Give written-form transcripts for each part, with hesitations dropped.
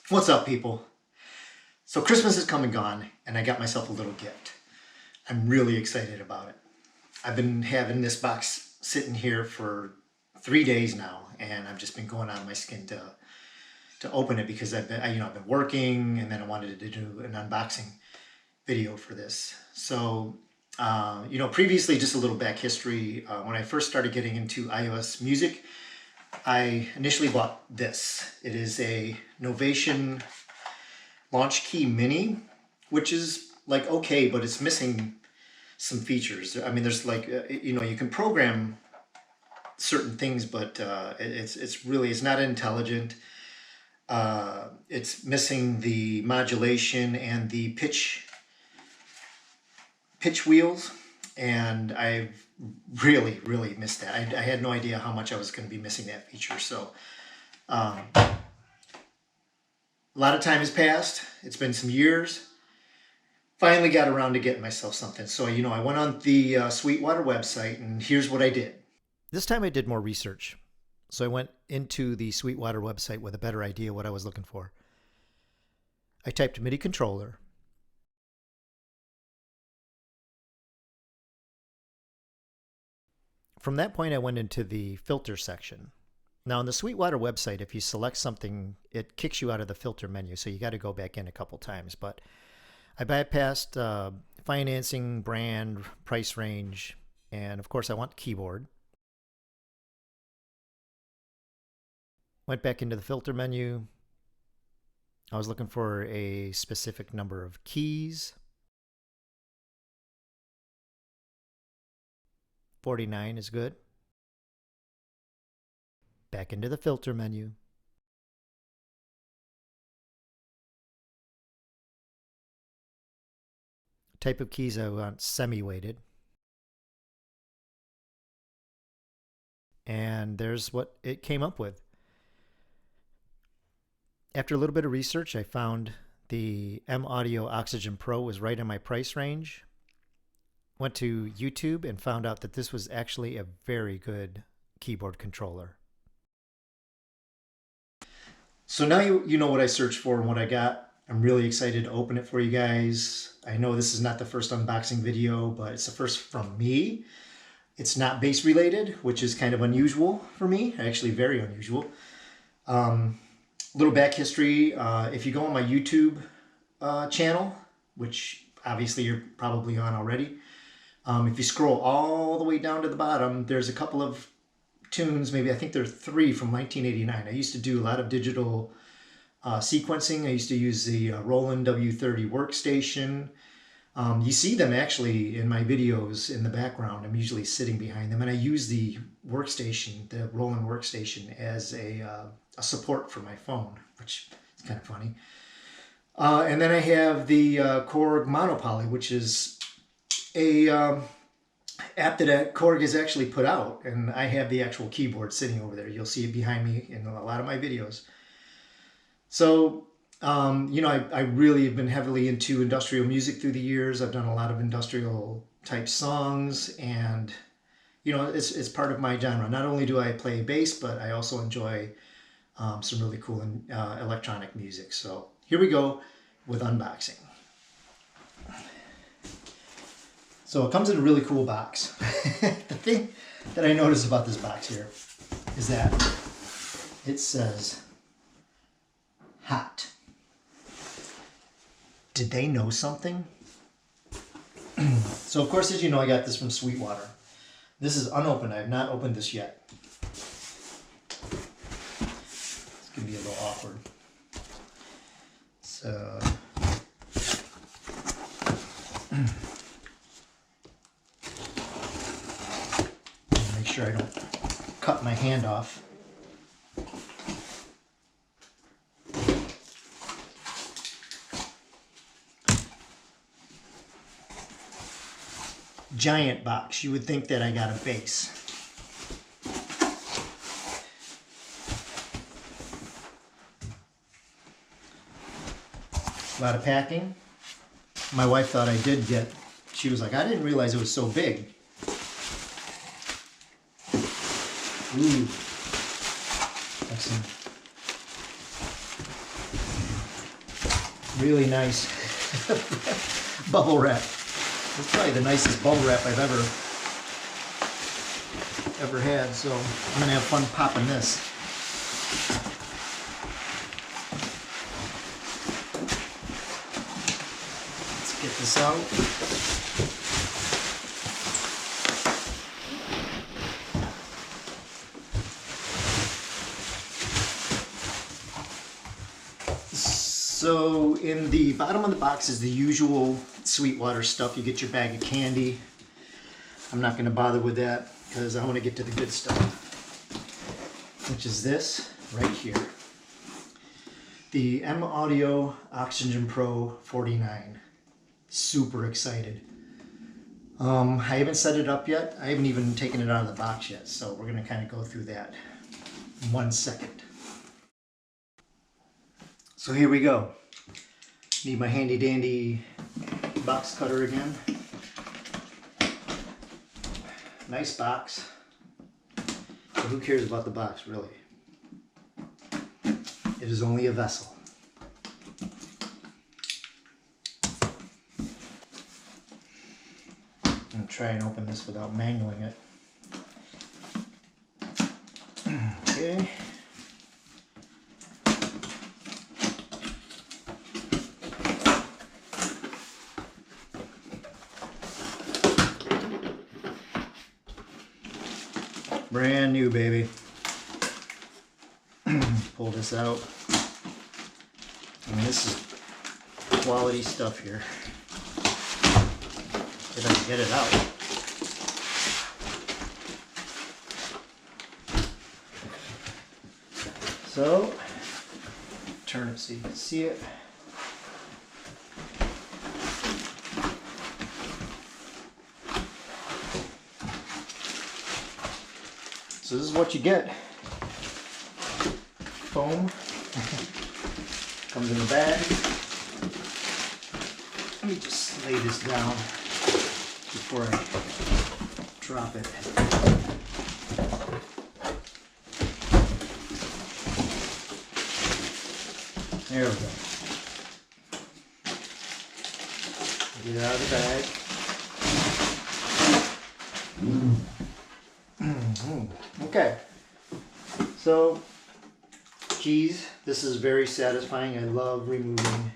What's up, people? So Christmas is come and gone, and I got myself a little gift. I'm really excited about it. I've been having this box sitting here for 3 days now, and I've just been going on my skin to open it because I've been working, and then I wanted to do an unboxing video for this. So previously, just a little back history. When I first started getting into iOS music, I initially bought this. It is a Novation Launch Key Mini, which is like okay, but it's missing some features. I mean, there's like you can program certain things, but it's not intelligent. It's missing the modulation and the pitch wheels, and I've really missed that. I had no idea how much I was going to be missing that feature. So a lot of time has passed. It's been some years. Finally got around to getting myself something. So I went on the Sweetwater website, and here's what I did. This time I did more research. So I went into the Sweetwater website with a better idea what I was looking for. I typed MIDI controller. From that point, I went into the filter section. Now, on the Sweetwater website, if you select something, it kicks you out of the filter menu, so you got to go back in a couple times. But I bypassed financing, brand, price range, and of course, I want keyboard. Went back into the filter menu. I was looking for a specific number of keys. 49 is good. Back into the filter menu. Type of keys I want semi-weighted. And there's what it came up with. After a little bit of research, I found the M-Audio Oxygen Pro was right in my price range. Went to YouTube and found out that this was actually a very good keyboard controller. So now you know what I searched for and what I got. I'm really excited to open it for you guys. I know this is not the first unboxing video, but it's the first from me. It's not bass related, which is kind of unusual for me, actually very unusual. Little back history, if you go on my YouTube channel, which obviously you're probably on already, if you scroll all the way down to the bottom, there's a couple of tunes, maybe I think there are 3 from 1989. I used to do a lot of digital sequencing. I used to use the Roland W30 workstation. You see them actually in my videos in the background. I'm usually sitting behind them, and I use the workstation, the Roland workstation, as a support for my phone, which is kind of funny. And then I have the Korg Monopoly, which is a app that Korg has actually put out, and I have the actual keyboard sitting over there. You'll see it behind me in a lot of my videos. So, I really have been heavily into industrial music through the years. I've done a lot of industrial type songs, and it's part of my genre. Not only do I play bass, but I also enjoy some really cool electronic music. So here we go with unboxing. So it comes in a really cool box. The thing that I noticed about this box here is that it says hot. Did they know something? So of course, as you know, I got this from Sweetwater. This is unopened. I have not opened this yet. It's going to be a little awkward. So make sure I don't cut my hand off. Giant box. You would think that I got a bass. A lot of packing. My wife thought I did get, she was like, I didn't realize it was so big. Ooh. Excellent. Really nice bubble wrap. It's probably the nicest bubble wrap I've ever had, so I'm gonna have fun popping this. Let's get this out. So in the bottom of the box is the usual Sweetwater stuff. You get your bag of candy. I'm not going to bother with that because I want to get to the good stuff, which is this right here. The M Audio Oxygen Pro 49. Super excited. I haven't set it up yet. I haven't even taken it out of the box yet, so we're going to kind of go through that in 1 second. So here we go. Need my handy dandy box cutter again. Nice box. So who cares about the box, really? It is only a vessel. I'm going to try and open this without mangling it. Okay. Brand new, baby. Pull this out. I mean, this is quality stuff here. If I can get it out. So, turn it so you can see it. So this is what you get. Foam. Comes in the bag. Let me just lay this down before I drop it. There we go. Get it out of the bag. Okay, so keys. This is very satisfying. I love removing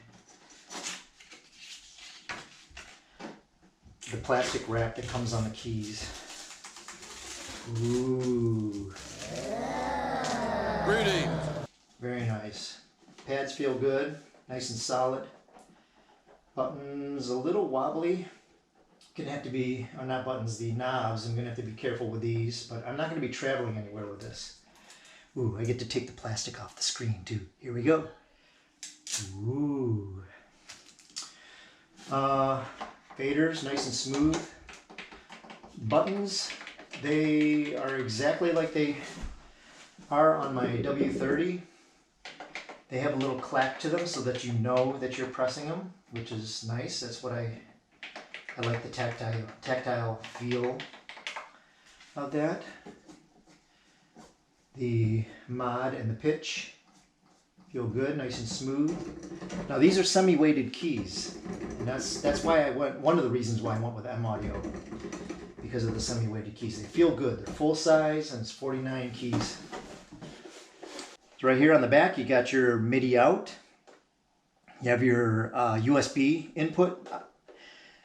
the plastic wrap that comes on the keys. Ooh. Greetings. Very nice. Pads feel good, nice and solid. Buttons a little wobbly. Gonna have to be, or not buttons, the knobs. I'm gonna have to be careful with these, but I'm not gonna be traveling anywhere with this. Ooh, I get to take the plastic off the screen too. Here we go. Ooh. Faders, nice and smooth. Buttons, they are exactly like they are on my W30. They have a little clack to them so that you know that you're pressing them, which is nice. That's what I like the tactile feel of that. The mod and the pitch feel good, nice and smooth. Now these are semi-weighted keys, and that's why I went. One of the reasons why I went with M Audio, because of the semi-weighted keys. They feel good. They're full size, and it's 49 keys. So right here on the back, you got your MIDI out. You have your USB input.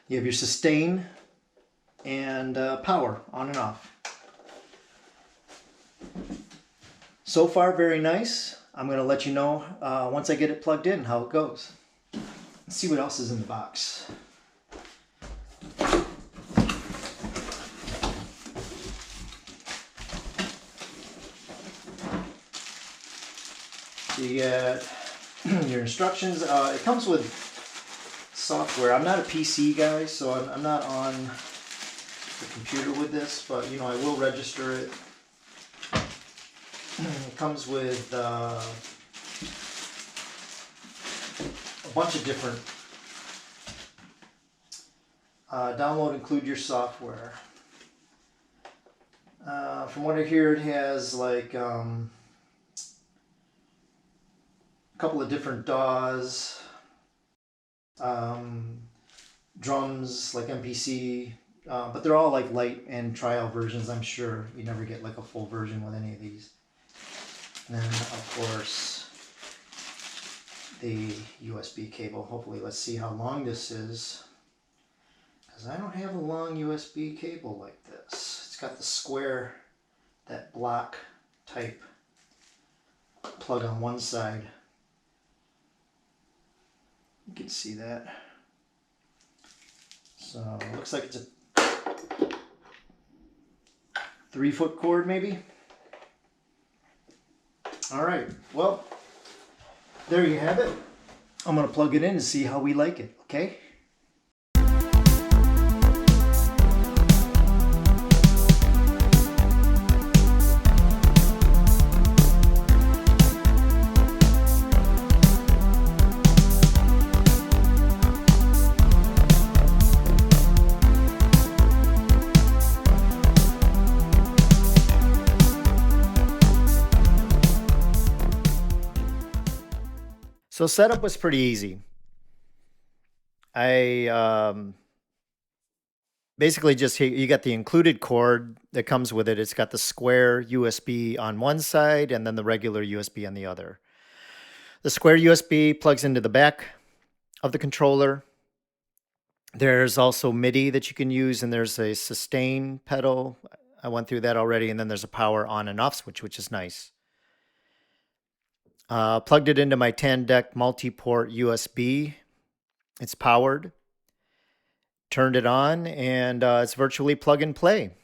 You have your sustain and power on and off. So far, very nice. I'm going to let you know once I get it plugged in how it goes. Let's see what else is in the box. So you get your instructions. It comes with software. I'm not a PC guy, so I'm not on the computer with this, but you know, I will register it. It comes with a bunch of different download, include your software. From what I hear, it has like a couple of different DAWs. um, drums like MPC, but they're all like light and trial versions. I'm sure you never get like a full version with any of these. And then of course the USB cable. Hopefully, let's see how long this is, because I don't have a long USB cable like this. It's got the square, that block type plug on one side. You can see that. So it looks like it's a 3-foot cord maybe. All right, well, there you have it. I'm gonna plug it in and see how we like it, okay? So setup was pretty easy. I basically just, you got the included cord that comes with it. It's got the square USB on one side and then the regular USB on the other. The square USB plugs into the back of the controller. There's also MIDI that you can use, and there's a sustain pedal. I went through that already, and then there's a power on and off switch, which is nice. Plugged it into my Tandec multi-port USB. It's powered. Turned it on, and it's virtually plug and play.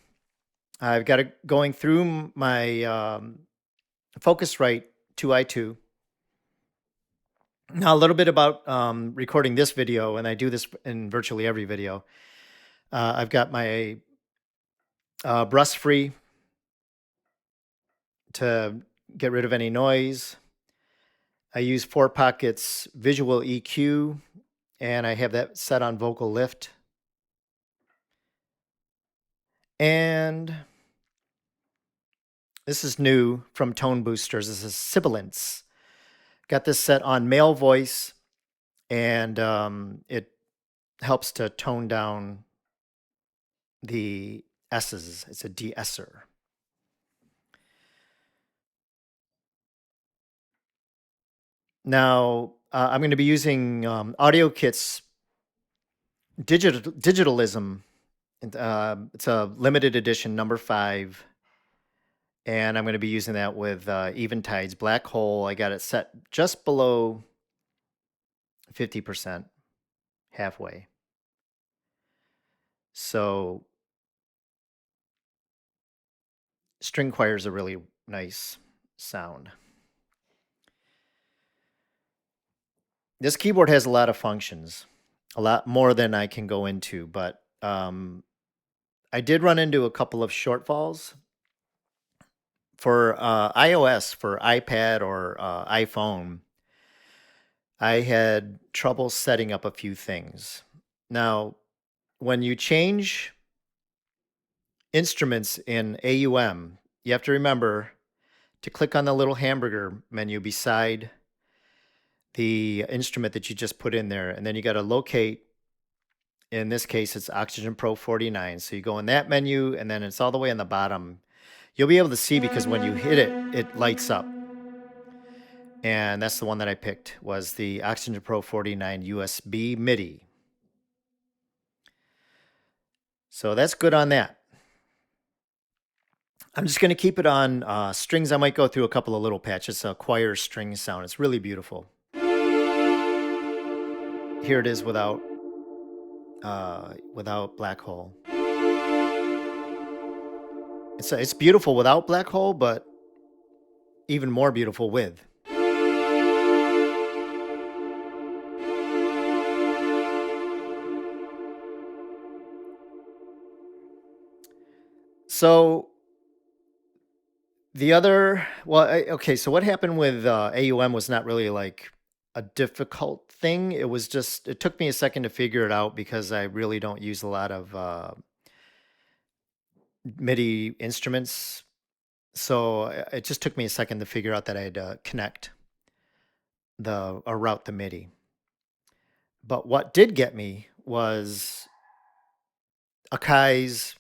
I've got it going through my Focusrite 2i2. Now, a little bit about recording this video, and I do this in virtually every video. I've got my Brusfri to get rid of any noise. I use 4Pocket's VisualEQ, and I have that set on vocal lift. And this is new from ToneBoosters. This is Sibalance. Got this set on male voice, and it helps to tone down the S's. It's a de-esser. Now, I'm going to be using AudioKit's Digitalism. It's a limited edition, number 5. And I'm going to be using that with Eventide's BlackHole. I got it set just below 50%, halfway. So string choir is a really nice sound. This keyboard has a lot of functions, a lot more than I can go into, but I did run into a couple of shortfalls. For iOS, for iPad or iPhone, I had trouble setting up a few things. Now, when you change instruments in AUM, you have to remember to click on the little hamburger menu beside the instrument that you just put in there, and then you got to locate. In this case, it's Oxygen Pro 49. So you go in that menu, and then it's all the way on the bottom. You'll be able to see because when you hit it, it lights up. And that's the one that I picked, was the Oxygen Pro 49 USB MIDI. So that's good on that. I'm just going to keep it on strings. I might go through a couple of little patches, a choir string sound. It's really beautiful. Here it is without BlackHole. It's beautiful without BlackHole, but even more beautiful with. So the other, okay, so what happened with AUM was not really like a difficult thing. It was just, it took me a second to figure it out because I really don't use a lot of MIDI instruments. So it just took me a second to figure out that I had to connect or route the MIDI. But what did get me was Akai's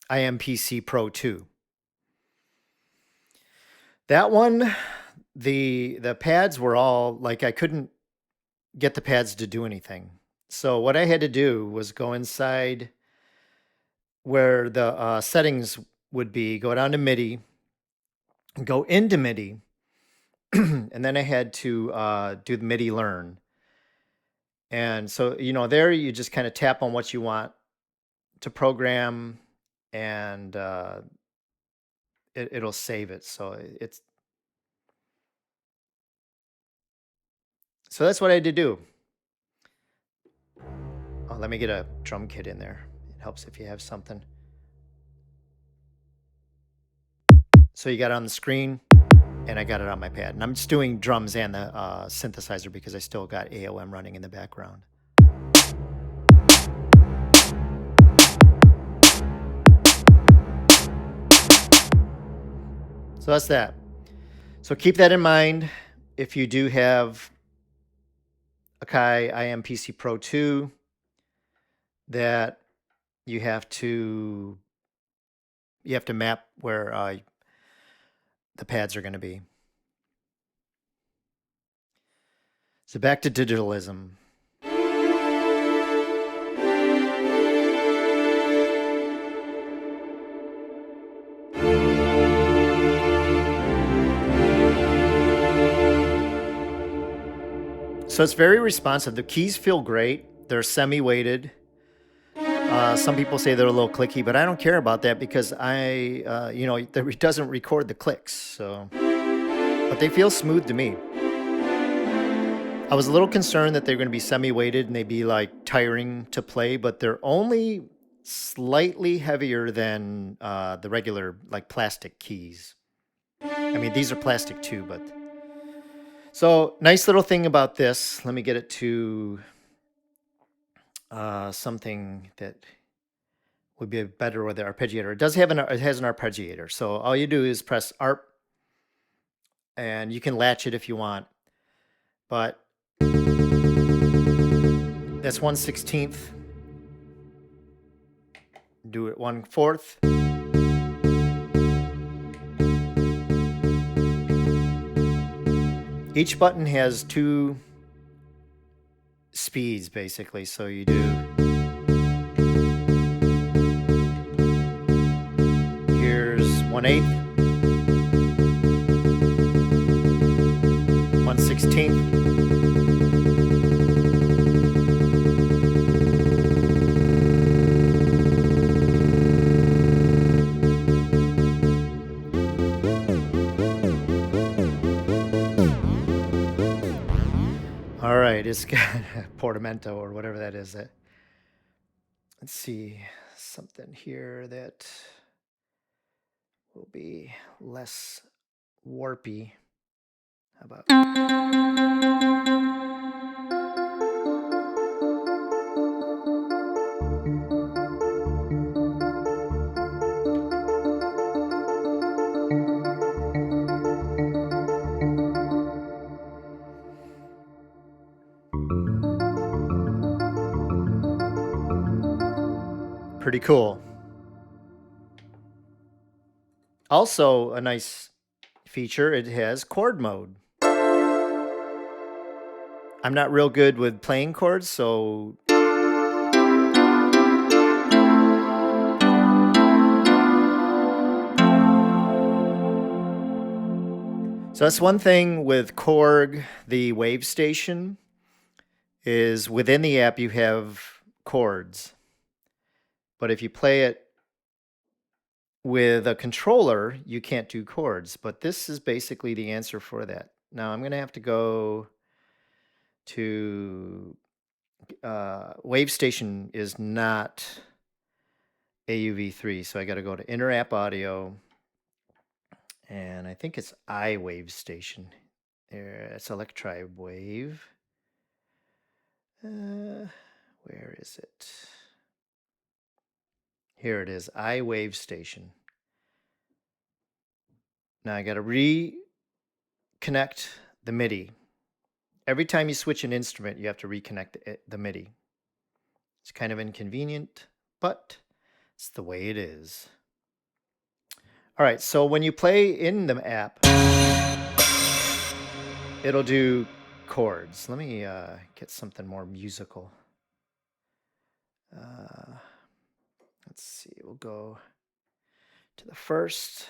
IMPC Pro 2. That one, the pads were all like, I couldn't get the pads to do anything. So what I had to do was go inside where the settings would be, go down to MIDI, go into MIDI, and then I had to do the MIDI learn. And so, there you just kind of tap on what you want to program, and it'll save it. So that's what I had to do. Oh, let me get a drum kit in there. It helps if you have something. So you got it on the screen, and I got it on my pad. And I'm just doing drums and the synthesizer because I still got AOM running in the background. So that's that. So keep that in mind if you do have Akai IMPC Pro 2, that you have to map where the pads are going to be. So back to digitalism. So it's very responsive. The keys feel great. They're semi-weighted. Some people say they're a little clicky, but I don't care about that because it doesn't record the clicks. So, but they feel smooth to me. I was a little concerned that they're going to be semi-weighted and they'd be like tiring to play, but they're only slightly heavier than the regular like plastic keys. I mean, these are plastic too, but so nice little thing about this. Let me get it to something that would be better with the arpeggiator. It has an arpeggiator. So all you do is press ARP, and you can latch it if you want. But that's 1/16. Do it 1/4. Each button has 2 speeds basically. So you do. Here's 1/8, 1/16. All right, it's got portamento or whatever that is. Let's see, something here that will be less warpy. How about? Pretty cool. Also, a nice feature, it has chord mode. I'm not real good with playing chords, so that's one thing with Korg, the wave station, is within the app you have chords. But if you play it with a controller, you can't do chords. But this is basically the answer for that. Now I'm going to have to go to wave station is not AUV3, so I got to go to inner app audio, and I think it's iWave station. There, it's Electribe Wave. Where is it? Here it is, iWave station. Now I got to reconnect the MIDI. every time you switch an instrument, you have to reconnect the MIDI. It's kind of inconvenient, but it's the way it is. All right, so when you play in the app, it'll do chords. Let me get something more musical. Let's see, we'll go to the first.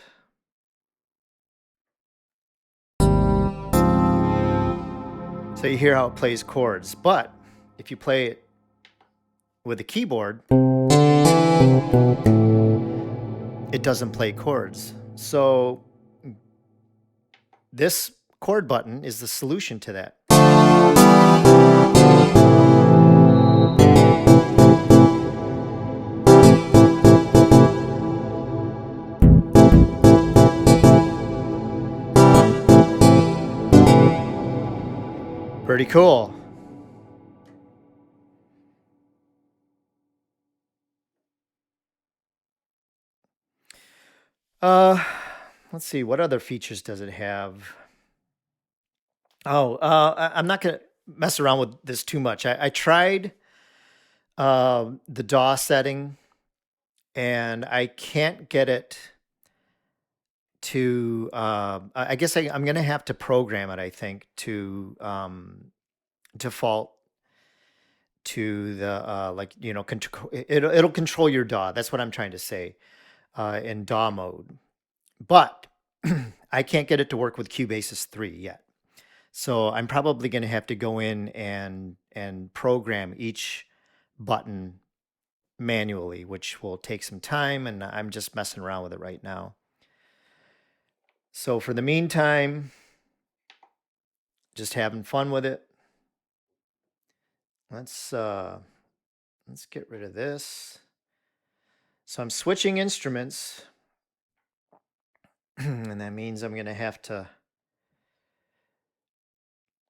So you hear how it plays chords, but if you play it with a keyboard, it doesn't play chords. So this chord button is the solution to that. Pretty cool. Let's see, what other features does it have? Oh, I'm not gonna mess around with this too much. I tried the DAW setting, and I can't get it to. I guess I'm gonna have to program it, I think, to default to the like, you know, it'll control your DAW. That's what I'm trying to say, in DAW mode. But I can't get it to work with Cubase's 3 yet. So I'm probably going to have to go in and program each button manually, which will take some time, and I'm just messing around with it right now. So for the meantime, just having fun with it. Let's get rid of this. So I'm switching instruments, and that means I'm going to have to.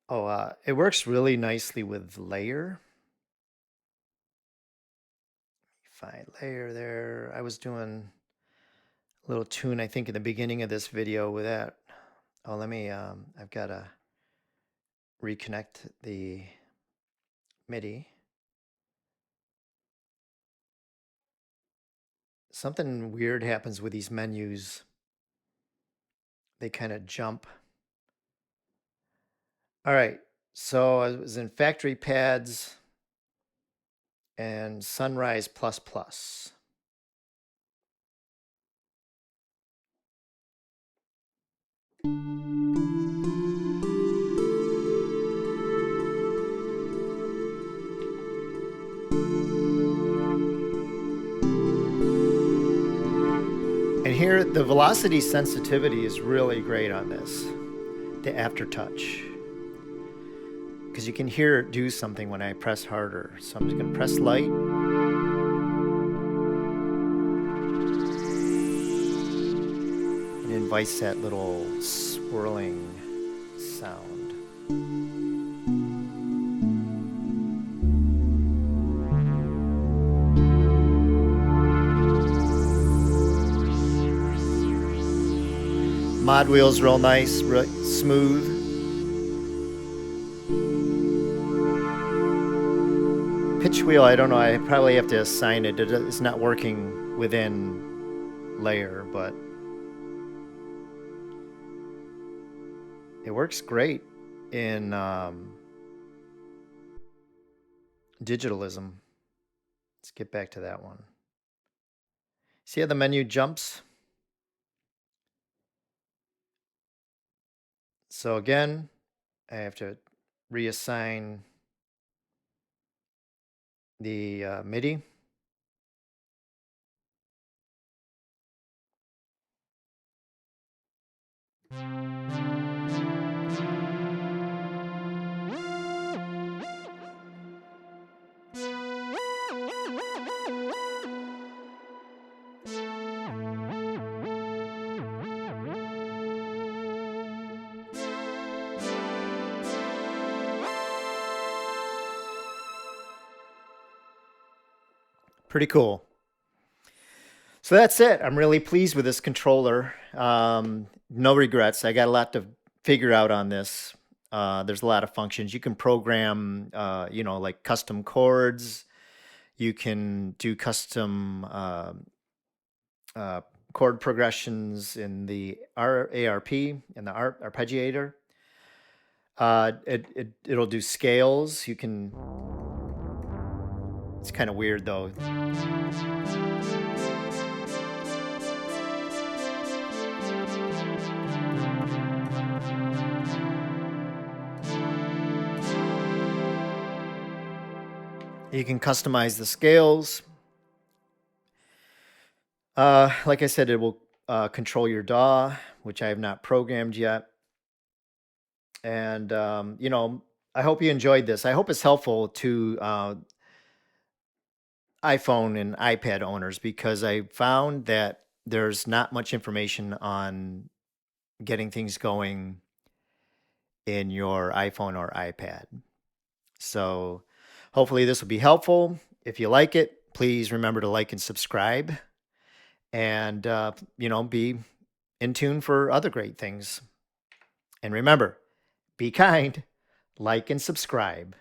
Oh, it works really nicely with LayR. Find LayR there. I was doing a little tune, I think, in the beginning of this video with that. Oh, let me, I've got to reconnect the MIDI. Something weird happens with these menus. They kind of jump. All right, so I was in Factory Pads and Sunrise Plus Plus. And here, the velocity sensitivity is really great on this, the aftertouch. Because you can hear it do something when I press harder. So I'm just going to press light. It invites that little swirling sound. Mod wheel's real nice, real smooth. Pitch wheel, I don't know, I probably have to assign it. It's not working within LayR, but it works great in Digitalism. Let's get back to that one. See how the menu jumps? So again, I have to reassign the MIDI. Pretty cool. So that's it. I'm really pleased with this controller. No regrets. I got a lot to figure out on this. There's a lot of functions. You can program, like custom chords. You can do custom chord progressions in the ARP, in the arpeggiator. It'll do scales. You can. It's kind of weird though. You can customize the scales. Like I said, it will control your DAW, which I have not programmed yet. And, I hope you enjoyed this. I hope it's helpful to iPhone and iPad owners, because I found that there's not much information on getting things going in your iPhone or iPad. So hopefully this will be helpful. If you like it, please remember to like and subscribe, and, be in tune for other great things. And remember, be kind, like and subscribe.